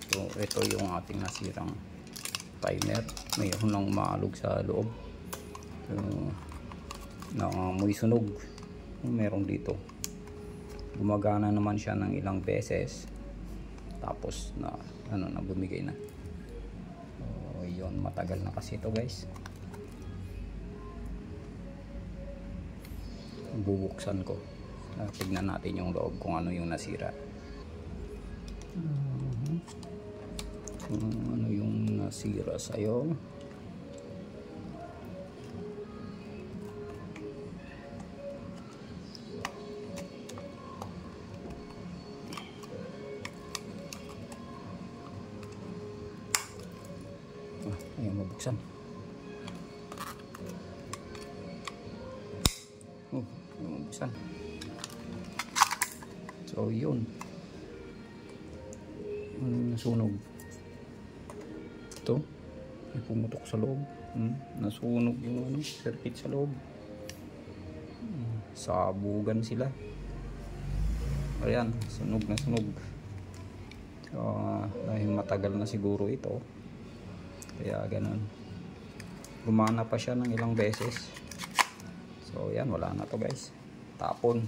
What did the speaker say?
So ito yung ating nasirang timer. Mayroon nang umaalog sa loob. So, nangamoy sunog. Meron dito. Gumagana naman siya ng ilang beses. Tapos na bumigay na. So yun, matagal na kasi ito guys. Bubuksan ko. Tignan natin yung loob kung ano yung nasira. Kung ano yung nasira sa'yo. Ayaw mabuksan. Ayaw mabuksan. So yun, nasunog. Ito may pumutok sa loob. Nasunog yung circuit sa loob. Sabugan sila. Ayan, sunog na sunog. So, dahil matagal na siguro ito, kaya ganun. Gumana pa siya ng ilang beses. So yan, wala na to guys. Tapon.